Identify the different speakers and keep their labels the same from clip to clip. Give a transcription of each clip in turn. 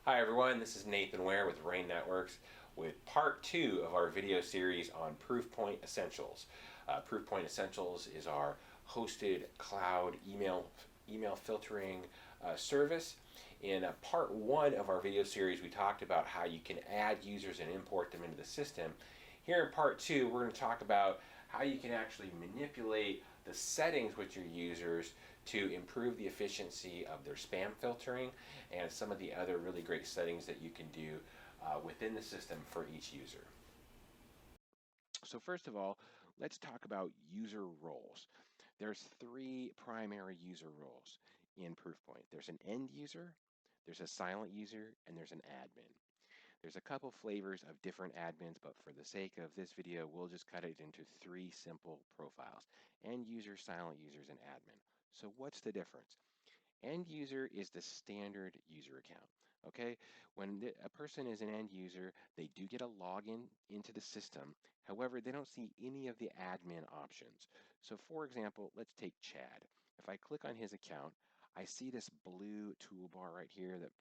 Speaker 1: Hi everyone, this is Nathan Ware with Rain Networks with part 2 of our video series on Proofpoint Essentials. Proofpoint Essentials is our hosted cloud email filtering service. In part 1 of our video series, we talked about how you can add users and import them into the system. Here in part 2, we're going to talk about how you can actually manipulate the settings with your users to improve the efficiency of their spam filtering and some of the other really great settings that you can do within the system for each user. So first of all, let's talk about user roles. There's 3 primary user roles in Proofpoint. There's an end user, there's a silent user, and there's an admin. There's a couple flavors of different admins, but for the sake of this video, we'll just cut it into 3 simple profiles: end user, silent users, and admin. So what's the difference? End user is the standard user account. Okay, when a person is an end user, they do get a login into the system. However, they don't see any of the admin options. So for example, let's take Chad. If I click on his account, I see this blue toolbar right here that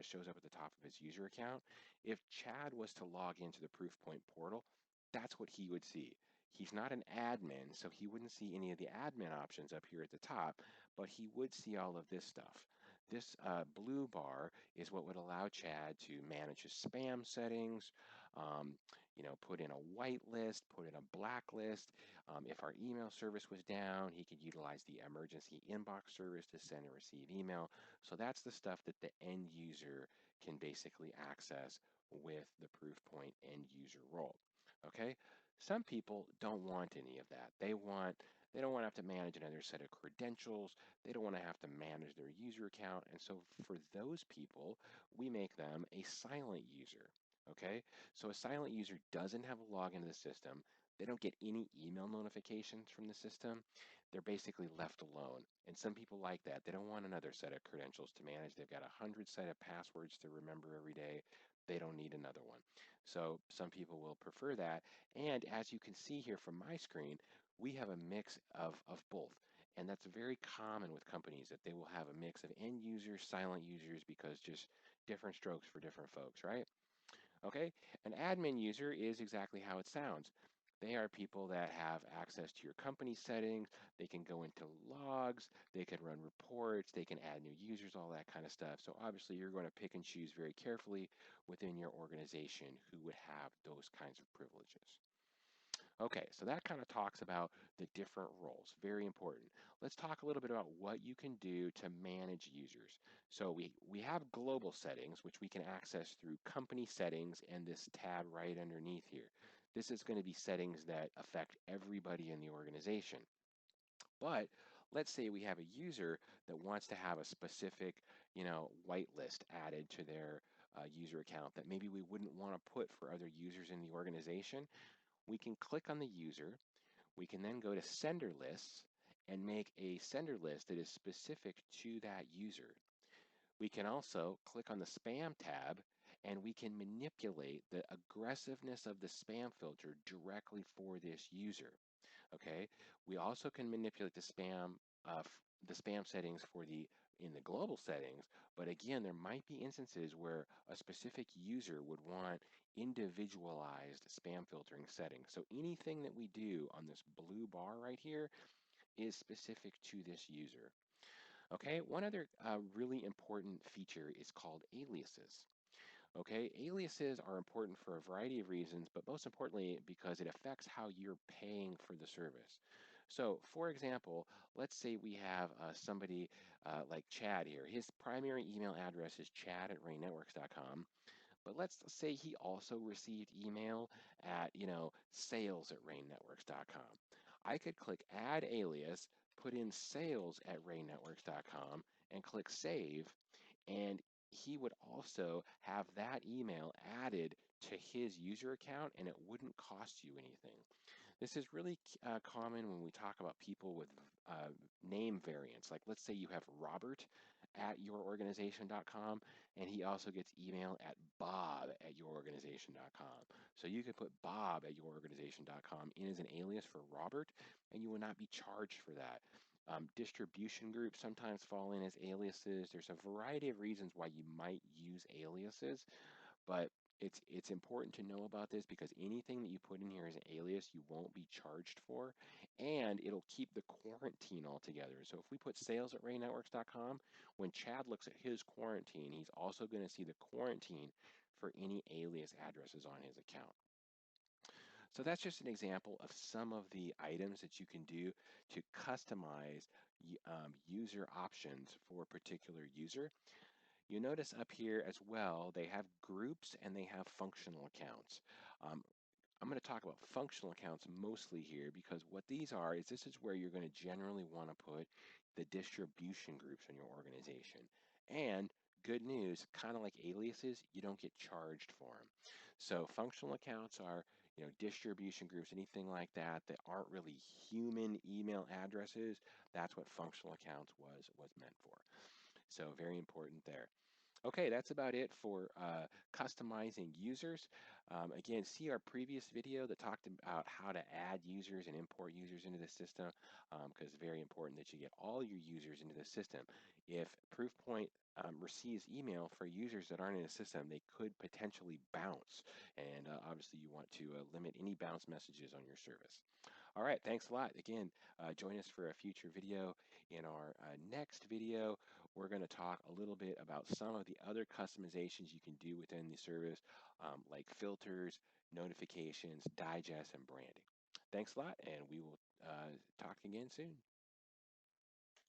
Speaker 1: shows up at the top of his user account. If Chad was to log into the Proofpoint portal, that's what he would see. He's not an admin, so he wouldn't see any of the admin options up here at the top, but he would see all of this stuff. This blue bar is what would allow Chad to manage his spam settings, um, put in a whitelist, put in a blacklist. If our email service was down, he could utilize the emergency inbox service to send and receive email. So that's the stuff that the end user can basically access with the Proofpoint end user role. Okay, some people don't want any of that. They don't want to have to manage another set of credentials. They don't want to have to manage their user account. And so for those people, we make them a silent user. Okay, so a silent user doesn't have a login to the system. They don't get any email notifications from the system. They're basically left alone. And some people like that. They don't want another set of credentials to manage. They've got 100 set of passwords to remember every day. They don't need another one. So some people will prefer that. And as you can see here from my screen, we have a mix of both. And that's very common with companies, that they will have a mix of end users, silent users, because just different strokes for different folks, right? Okay, an admin user is exactly how it sounds. They are people that have access to your company settings. They can go into logs, they can run reports, they can add new users, all that kind of stuff. So obviously you're going to pick and choose very carefully within your organization who would have those kinds of privileges. Okay, so that kind of talks about the different roles. Very important. Let's talk a little bit about what you can do to manage users. So we have global settings, which we can access through company settings and this tab right underneath here. This is going to be settings that affect everybody in the organization. But let's say we have a user that wants to have a specific, whitelist added to their user account that maybe we wouldn't want to put for other users in the organization. We can click on the user. We can then go to sender lists and make a sender list that is specific to that user. We can also click on the spam tab and we can manipulate the aggressiveness of the spam filter directly for this user. Okay, we also can manipulate uh, the spam settings for the in the global settings, but again, there might be instances where a specific user would want individualized spam filtering settings. So anything that we do on this blue bar right here is specific to this user. Okay, one other really important feature is called aliases. Okay, aliases are important for a variety of reasons, but most importantly because it affects how you're paying for the service. So, for example, let's say we have somebody like Chad here. His primary email address is chad@rainnetworks.com, but let's say he also received email at, sales@rainnetworks.com. I could click Add Alias, put in sales@rainnetworks.com, and click Save, and he would also have that email added to his user account and it wouldn't cost you anything. This is really common when we talk about people with name variants. Like let's say you have Robert at yourorganization.com and he also gets email at Bob at yourorganization.com. So you could put Bob at yourorganization.com in as an alias for Robert and you will not be charged for that. Distribution groups sometimes fall in as aliases. There's a variety of reasons why you might use aliases, but it's important to know about this because anything that you put in here as an alias, you won't be charged for, and it'll keep the quarantine all together. So if we put sales@raynetworks.com, when Chad looks at his quarantine, he's also going to see the quarantine for any alias addresses on his account. So that's just an example of some of the items that you can do to customize user options for a particular user. You notice up here as well, they have groups and they have functional accounts. Um, I'm going to talk about functional accounts mostly here because what these are is this is where you're going to generally want to put the distribution groups in your organization. And good news, kind of like aliases, you don't get charged for them. So functional accounts are, distribution groups, anything like that that aren't really human email addresses. That's what functional accounts was meant for. So very important there. Okay, that's about it for customizing users. Again, see our previous video that talked about how to add users and import users into the system, because it's very important that you get all your users into the system. If Proofpoint receives email for users that aren't in the system, they could potentially bounce, and obviously you want to limit any bounce messages on your service. All right, thanks a lot. Again, join us for a future video. In our next video, we're going to talk a little bit about some of the other customizations you can do within the service, like filters, notifications, digest, and branding. Thanks a lot, and we will talk again soon.